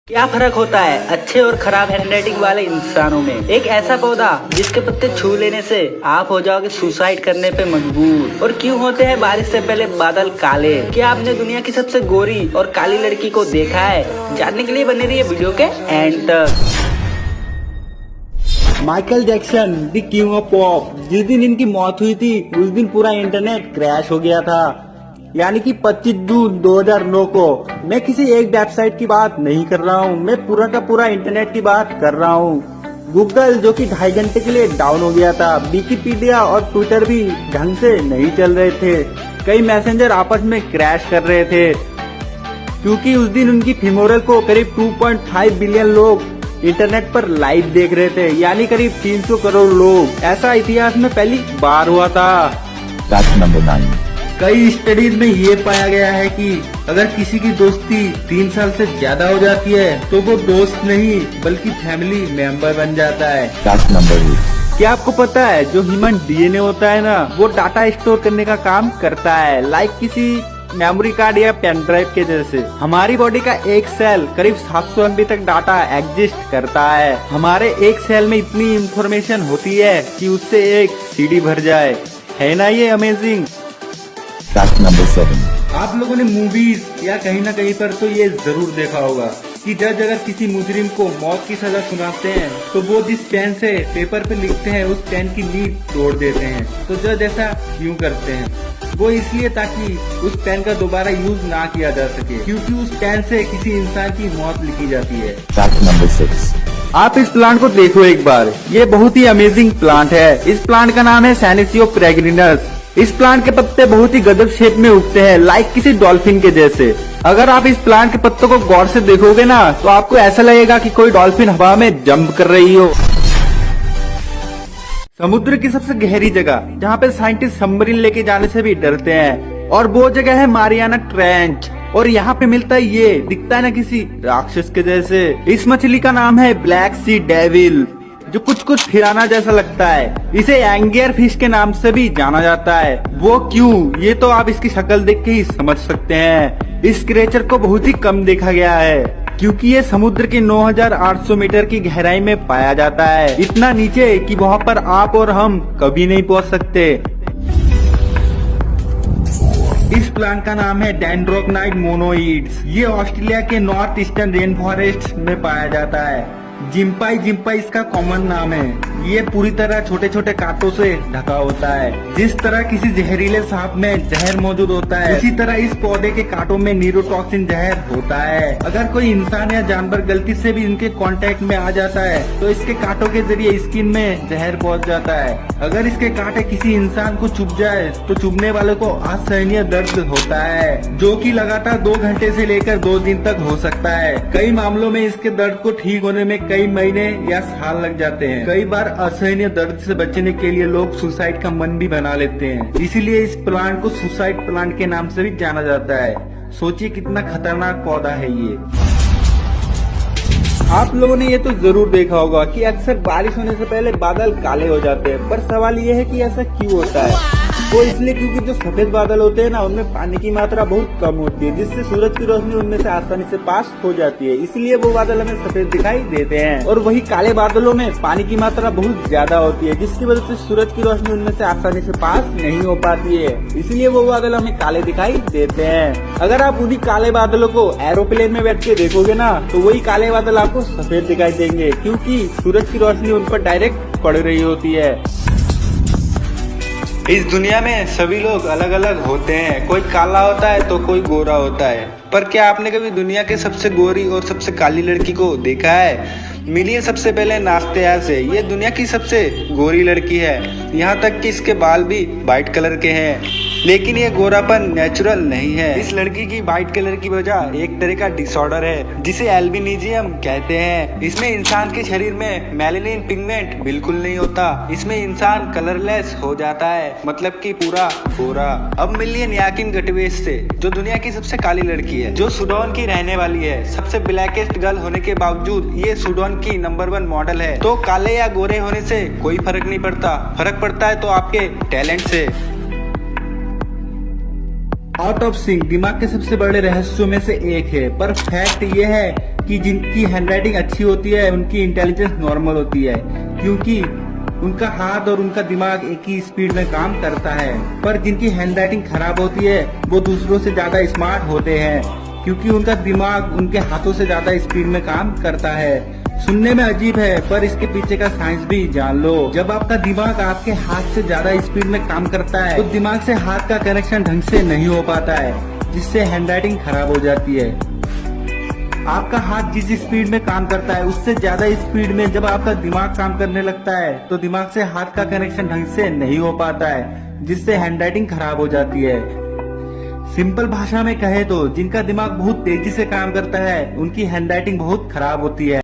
क्या फर्क होता है अच्छे और खराब हैंडराइटिंग वाले इंसानों में? एक ऐसा पौधा जिसके पत्ते छू लेने से आप हो जाओगे सुसाइड करने पे मजबूर। और क्यों होते हैं बारिश से पहले बादल काले? क्या आपने दुनिया की सबसे गोरी और काली लड़की को देखा है? जानने के लिए बने रहिए वीडियो के एंड तक। Michael Jackson the king of pop, जिस दिन इनकी मौत हुई थी उस दिन पूरा इंटरनेट क्रैश हो गया था, यानी कि 25 जून 2009 को। मैं किसी एक वेबसाइट की बात नहीं कर रहा हूँ, मैं पूरा का पूरा इंटरनेट की बात कर रहा हूँ। गूगल जो कि 2.5 घंटे के लिए डाउन हो गया था, विकिपीडिया और ट्विटर भी ढंग से नहीं चल रहे थे, कई मैसेंजर आपस में क्रैश कर रहे थे, क्योंकि उस दिन उनकी फीमोरल को करीब 2.5 बिलियन लोग इंटरनेट पर लाइव देख रहे थे, यानी करीब 300 करोड़ लोग। ऐसा इतिहास में पहली बार हुआ था। Fact number 9। कई स्टडीज में ये पाया गया है कि अगर किसी की दोस्ती 3 साल से ज्यादा हो जाती है तो वो दोस्त नहीं बल्कि फैमिली मेंबर बन जाता है। Fact number 8। क्या आपको पता है जो ह्यूमन डीएनए होता है ना, वो डाटा स्टोर करने का काम करता है, लाइक किसी मेमोरी कार्ड या पेन ड्राइव के जैसे। हमारी बॉडी का एक सेल करीब 700 MB तक डाटा एग्जिस्ट करता है। हमारे एक सेल में इतनी इंफॉर्मेशन होती है कि उससे एक सीडी भर जाए। है ना ये अमेजिंग? Fact number 7। आप लोगों ने मूवीज या कहीं ना कहीं पर तो ये जरूर देखा होगा कि जज अगर किसी मुजरिम को मौत की सजा सुनाते हैं तो वो जिस पेन से पेपर पे लिखते हैं उस पेन की नीब तोड़ देते हैं। तो जज ऐसा क्यों करते हैं? वो इसलिए ताकि उस पेन का दोबारा यूज ना किया जा सके, क्योंकि उस पेन से किसी इंसान की मौत लिखी जाती है। Fact number 6। आप इस प्लांट को देखो एक बार, ये बहुत ही अमेजिंग प्लांट है। इस प्लांट का नाम है सेनेसियो पेरेग्रिनस। इस प्लांट के पत्ते बहुत ही गजब शेप में उगते हैं, लाइक किसी डॉल्फिन के जैसे। अगर आप इस प्लांट के पत्तों को गौर से देखोगे ना तो आपको ऐसा लगेगा कि कोई डॉल्फिन हवा में जंप कर रही हो। समुद्र की सबसे गहरी जगह जहाँ पे साइंटिस्ट सबमरीन लेके जाने से भी डरते हैं, और वो जगह है मारियाना ट्रेंच। और यहाँ पे मिलता है ये, दिखता है ना किसी राक्षस के जैसे। इस मछली का नाम है ब्लैक सी डेविल, जो कुछ फिराना जैसा लगता है। इसे एंगियर फिश के नाम से भी जाना जाता है। वो क्यों, ये तो आप इसकी शक्ल देख के ही समझ सकते हैं। इस क्रिएचर को बहुत ही कम देखा गया है, क्योंकि ये समुद्र के 9800 मीटर की गहराई में पाया जाता है, इतना नीचे कि वहाँ पर आप और हम कभी नहीं पहुँच सकते। इस प्लांट का नाम है डेंड्रोक्नाइट मोनोइड्स। ये ऑस्ट्रेलिया के नॉर्थ ईस्टर्न रेन फॉरेस्ट में पाया जाता है। जिम्पाई इसका कॉमन नाम है। ये पूरी तरह छोटे छोटे कांटों से ढका होता है। जिस तरह किसी जहरीले सांप में जहर मौजूद होता है, उसी तरह इस पौधे के कांटों में न्यूरोटॉक्सिन जहर होता है। अगर कोई इंसान या जानवर गलती से भी इनके कांटेक्ट में आ जाता है तो इसके कांटों के जरिए स्किन में जहर पहुंच जाता है। अगर इसके कांटे किसी इंसान को चुभ जाए तो चुभने वाले को असहनीय दर्द होता है, जो कि लगातार 2 घंटे से लेकर 2 दिन तक हो सकता है। कई मामलों में इसके दर्द को ठीक होने में कई महीने या साल लग जाते हैं। कई बार असहनीय दर्द से बचने के लिए लोग सुसाइड का मन भी बना लेते हैं, इसीलिए इस प्लांट को सुसाइड प्लांट के नाम से भी जाना जाता है। सोचिए कितना खतरनाक पौधा है ये। आप लोगों ने ये तो जरूर देखा होगा कि अक्सर बारिश होने से पहले बादल काले हो जाते हैं, पर सवाल ये है कि ऐसा क्यों होता है? वो इसलिए क्योंकि जो सफेद बादल होते हैं ना, उनमें पानी की मात्रा बहुत कम होती है, जिससे सूरज की रोशनी उनमें से आसानी से पास हो जाती है, इसलिए वो बादल हमें सफेद दिखाई देते हैं। और वही काले बादलों में पानी की मात्रा बहुत ज्यादा होती है, जिसकी वजह से सूरज की रोशनी उनमें से आसानी से पास नहीं हो पाती है, इसलिए वो बादल हमें काले दिखाई देते हैं। अगर आप उन्हीं काले बादलों को एरोप्लेन में बैठ के देखोगे ना तो वही काले बादल आपको सफेद दिखाई देंगे, क्योंकि सूरज की रोशनी उन पर डायरेक्ट पड़ रही होती है। इस दुनिया में सभी लोग अलग अलग होते हैं, कोई काला होता है तो कोई गोरा होता है। पर क्या आपने कभी दुनिया के सबसे गोरी और सबसे काली लड़की को देखा है? मिली है सबसे पहले नाश्तेयार से। ये दुनिया की सबसे गोरी लड़की है, यहाँ तक कि इसके बाल भी वाइट कलर के हैं, लेकिन ये गोरापन नेचुरल नहीं है। इस लड़की की वाइट कलर की वजह एक तरह का डिसऑर्डर है जिसे एल्बिनिज्म कहते हैं। इसमें इंसान के शरीर में मेलानिन पिगमेंट बिल्कुल नहीं होता, इसमें इंसान कलरलेस हो जाता है, मतलब कि पूरा गोरा। अब मिली है न्याकिन गटवेस से, जो दुनिया की सबसे काली लड़की है, जो सूडान की रहने वाली है। सबसे ब्लैकेस्ट गर्ल होने के बावजूद ये सूडान की नंबर 1 मॉडल है। तो काले या गोरे होने से कोई फर्क नहीं पड़ता, फर्क पड़ता है तो आपके टैलेंट से। आउट ऑफ सिंक दिमाग के सबसे बड़े रहस्यों में से एक है, पर फैक्ट ये है कि जिनकी हैंडराइटिंग अच्छी होती है उनकी इंटेलिजेंस नॉर्मल होती है, क्योंकि उनका हाथ और उनका दिमाग एक ही स्पीड में काम करता है। पर जिनकी हैंडराइटिंग खराब होती है वो दूसरों से ज्यादा स्मार्ट होते हैं, क्योंकि उनका दिमाग उनके हाथों से ज्यादा स्पीड में काम करता है। सुनने में अजीब है पर इसके पीछे का साइंस भी जान लो। जब आपका दिमाग आपके हाथ से ज्यादा स्पीड में काम करता है तो दिमाग से हाथ का कनेक्शन ढंग से नहीं हो पाता है, जिससे हैंडराइटिंग खराब हो जाती है। आपका हाथ जिस स्पीड में काम करता है उससे ज्यादा स्पीड में जब आपका दिमाग काम करने लगता है तो दिमाग से हाथ का कनेक्शन ढंग से नहीं हो पाता है, जिससे हैंडराइटिंग खराब हो जाती है। सिंपल भाषा में कहे तो जिनका दिमाग बहुत तेजी से काम करता है उनकी हैंडराइटिंग बहुत खराब होती है।